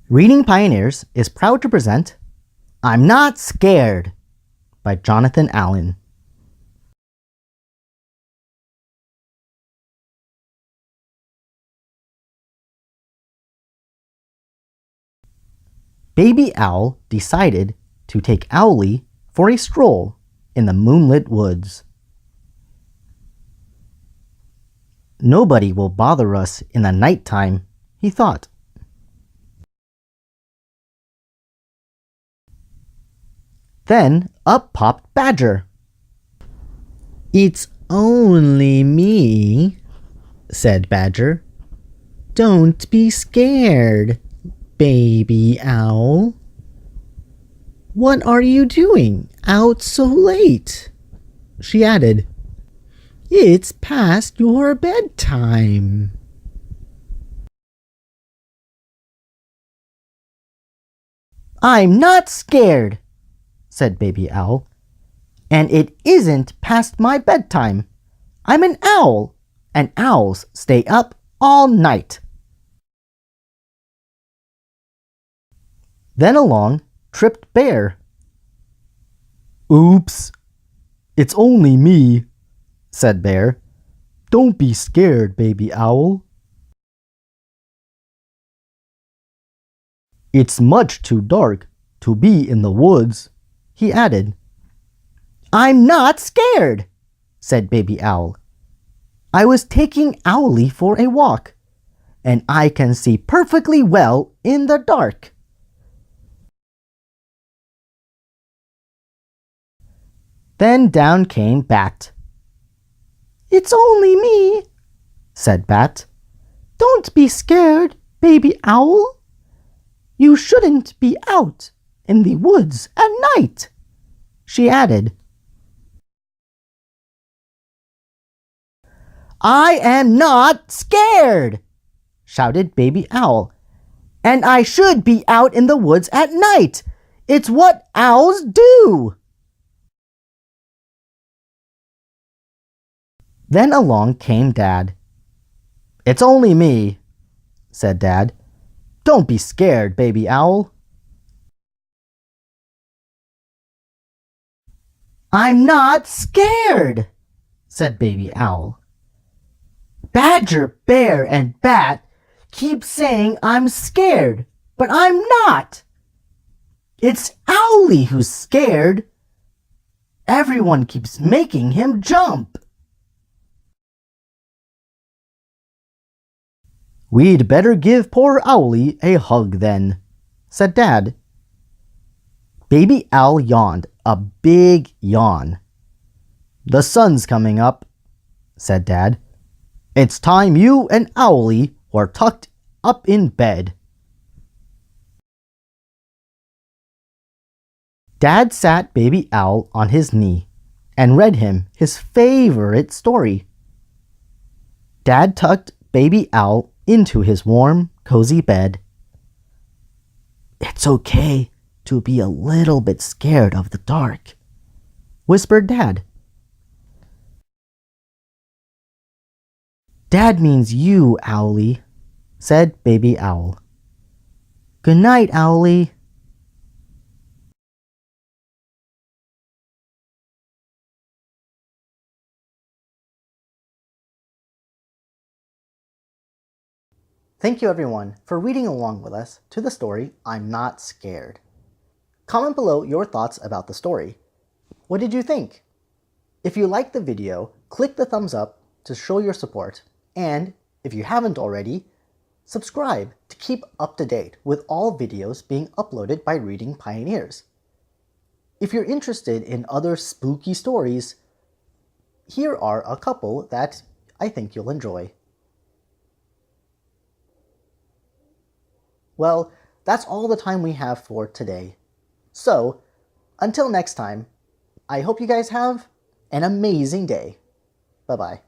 Reading Pioneers is proud to present I'm Not Scared by Jonathan Allen. Baby Owl decided to take Owly for a stroll in the moonlit woods. Nobody will bother us in the nighttime, he thought. Then up popped Badger. "It's only me," said Badger. "Don't be scared, Baby Owl." "What are you doing out so late?" she added. "It's past your bedtime." "I'm not scared," said Baby Owl. "And it isn't past my bedtime. I'm an owl, and owls stay up all night." Then along tripped Bear. "Oops, it's only me," said Bear. "Don't be scared, Baby Owl." "It's much too dark to be in the woods," he added. "I'm not scared," said Baby Owl. "I was taking Owly for a walk, and I can see perfectly well in the dark." Then down came Bat. "It's only me," said Bat. "Don't be scared, Baby Owl. You shouldn't be out in the woods at night," she added. "I am not scared," shouted Baby Owl. "And I should be out in the woods at night. It's what owls do." Then along came Dad. "It's only me," said Dad. "Don't be scared, Baby Owl." "I'm not scared," said Baby Owl. "Badger, Bear, and Bat keep saying I'm scared, but I'm not. It's Owly who's scared. Everyone keeps making him jump." "We'd better give poor Owly a hug then," said Dad. Baby Owl yawned a big yawn. "The sun's coming up," said Dad. "It's time you and Owly were tucked up in bed." Dad sat Baby Owl on his knee and read him his favorite story. Dad tucked Baby Owl into his warm, cozy bed. "It's okay to be a little bit scared of the dark," whispered Dad. "Dad means you, Owly," said Baby Owl. "Good night, Owly." Thank you everyone for reading along with us to the story I'm Not Scared. Comment below your thoughts about the story. What did you think? If you liked the video, click the thumbs up to show your support, and if you haven't already, subscribe to keep up to date with all videos being uploaded by Reading Pioneers. If you're interested in other spooky stories, here are a couple that I think you'll enjoy. Well, that's all the time we have for today. So, until next time, I hope you guys have an amazing day. Bye-bye.